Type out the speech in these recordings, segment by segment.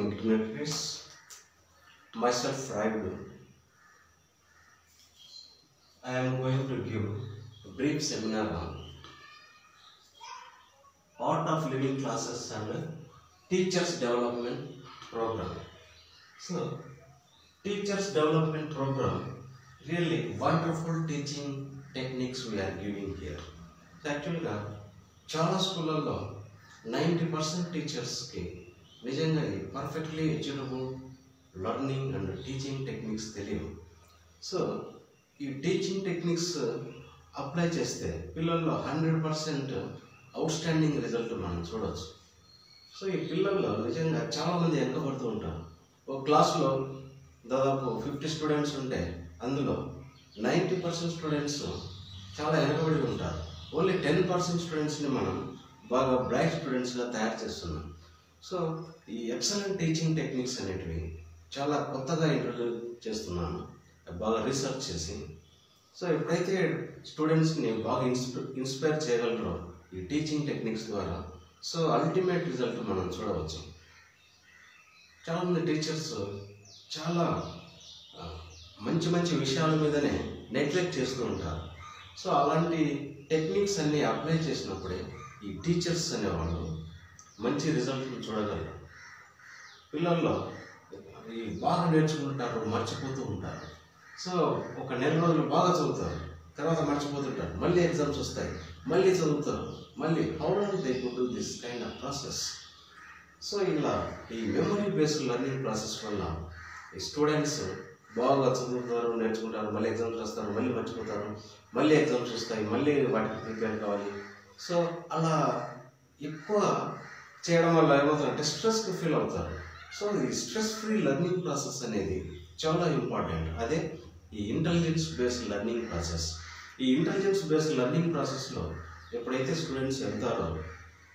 morning, dignitaries. Myself, Raidu. I am going to give a brief seminar on Art of Living classes and Teachers Development Program. So, Teachers Development Program, really wonderful teaching techniques we are giving here. So, actually, చాలా స్కూళ్ళల్లో 90% టీచర్స్కి నిజంగా perfectly educable learning and teaching techniques తెలియవు. So ఈ teaching techniques apply చేస్తే పిల్లల్లో 100% out standing result మనం చూడవచ్చు. సో ఈ పిల్లల్లో నిజంగా చాలామంది వెనకబడుతూ ఉంటారు. ఒక క్లాస్లో దాదాపు 50 స్టూడెంట్స్ ఉంటే అందులో 90% స్టూడెంట్స్ చాలా వెనకబడి ఉంటారు. ఓన్లీ 10% స్టూడెంట్స్ని మనం బాగా బ్రైట్ స్టూడెంట్స్గా తయారు చేస్తున్నాం. సో ఈ ఎక్సలెంట్ టీచింగ్ టెక్నిక్స్ అనేటివి చాలా కొత్తగా ఇంట్రొడ్యూస్ చేస్తున్నాను, బాగా రీసెర్చ్ చేసి. సో ఎప్పుడైతే స్టూడెంట్స్ని బాగా ఇన్స్పైర్ చేయగలరో ఈ టీచింగ్ టెక్నిక్స్ ద్వారా, సో అల్టిమేట్ రిజల్ట్ మనం చూడవచ్చు. చాలామంది టీచర్స్ చాలా మంచి మంచి విషయాల మీదనే నెగ్లెక్ట్ చేస్తూ ఉంటారు. సో అలాంటి టెక్నిక్స్ అన్నీ అప్లై చేసినప్పుడే ఈ టీచర్స్ అనేవాళ్ళు మంచి రిజల్ట్ని చూడగలరు. పిల్లల్లో ఈ బాగా నేర్చుకుంటారు, మర్చిపోతూ ఉంటారు. సో ఒక నెల రోజులు బాగా చదువుతారు, తర్వాత మర్చిపోతుంటారు, మళ్ళీ ఎగ్జామ్స్ వస్తాయి, మళ్ళీ చదువుతారు, మళ్ళీ how long they could do this kind of process. So ఇలా ఈ మెమరీ బేస్డ్ లెర్నింగ్ ప్రాసెస్ వల్ల ఈ స్టూడెంట్స్ బాగా చదువుతారు, నేర్చుకుంటారు, మళ్ళీ ఎగ్జామ్స్ వస్తారు, మళ్ళీ మర్చిపోతారు, మళ్ళీ ఎగ్జామ్స్ వస్తాయి, మళ్ళీ వాటికి ప్రిపేర్ కావాలి. సో అలా ఎక్కువ చేయడం వల్ల ఏమవుతారంటే స్ట్రెస్కి ఫీల్ అవుతారు. సో ఈ స్ట్రెస్ ఫ్రీ లెర్నింగ్ ప్రాసెస్ అనేది చాలా ఇంపార్టెంట్. అదే ఈ ఇంటెలిజెన్స్ బేస్డ్ లెర్నింగ్ ప్రాసెస్. ఈ ఇంటెలిజెన్స్ బేస్డ్ లెర్నింగ్ ప్రాసెస్లో ఎప్పుడైతే స్టూడెంట్స్ వెళ్తారో,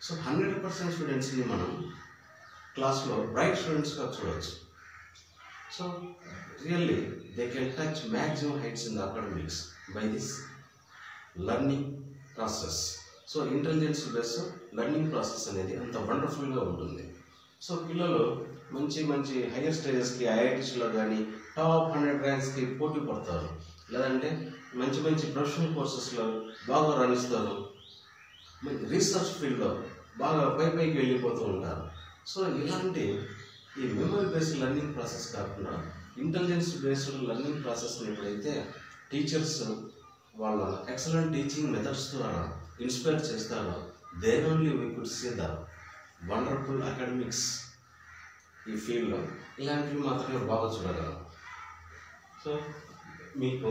సో 100% స్టూడెంట్స్ని మనం క్లాస్లో బ్రైట్ స్టూడెంట్స్గా చూడవచ్చు. So really they can touch maximum heights in the academics by this learning process. So intelligence based learning process అనేది అంత వండర్ఫుల్గా ఉంటుంది. సో పిల్లలు మంచి మంచి హైయర్ స్టేజెస్కి, ఐఐటీస్లో కానీ టాప్ 100 ర్యాంక్స్కి పోటీ పడతారు, లేదంటే మంచి మంచి ప్రొఫెషనల్ కోర్సెస్లో బాగా రాణిస్తారు, రీసెర్చ్ ఫీల్డ్లో బాగా పైకి వెళ్ళిపోతూ ఉంటారు. సో ఇలాంటి ఈ మెమరీ బేస్డ్ లెర్నింగ్ ప్రాసెస్ కాకుండా ఇంటెలిజెన్స్ బేస్డ్ లెర్నింగ్ ప్రాసెస్ని ఎప్పుడైతే టీచర్స్ వాళ్ళ ఎక్సలెంట్ టీచింగ్ మెథడ్స్ ద్వారా ఇన్స్పైర్ చేస్తారో, there only we could see the wonderful academics ఈ ఫీల్డ్లో. ఇలాంటివి మాత్రమే బాగా చూడగలం. సో మీకు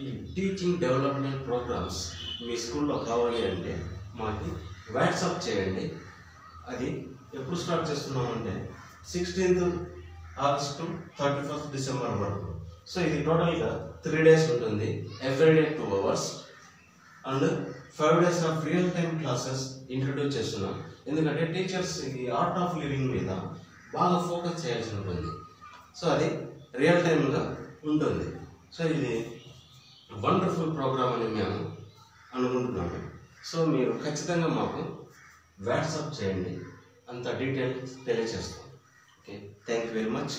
ఈ టీచింగ్ డెవలప్మెంట్ ప్రోగ్రామ్స్ మీ స్కూల్లో కావాలి అంటే మాకు వాట్సాప్ చేయండి. అది ఎప్పుడు స్టార్ట్ చేస్తున్నామంటే 16th August to 31st December వరకు. సో ఇది టోటల్గా 3 days ఉంటుంది, everyday 2 hours and 5 days of real time classes introduce చేస్తున్నాం. ఎందుకంటే టీచర్స్ ఈ ఆర్ట్ ఆఫ్ లివింగ్ మీద బాగా ఫోకస్ చేయాల్సి ఉంటుంది. సో అది రియల్ టైమ్గా ఉంటుంది. సో ఇది వండర్ఫుల్ ప్రోగ్రామ్ అని మేము అనుకుంటున్నాము. సో మీరు ఖచ్చితంగా మాకు వాట్సాప్ చేయండి, అంత డీటెయిల్స్ తెలియజేస్తాం. Okay, thank you very much.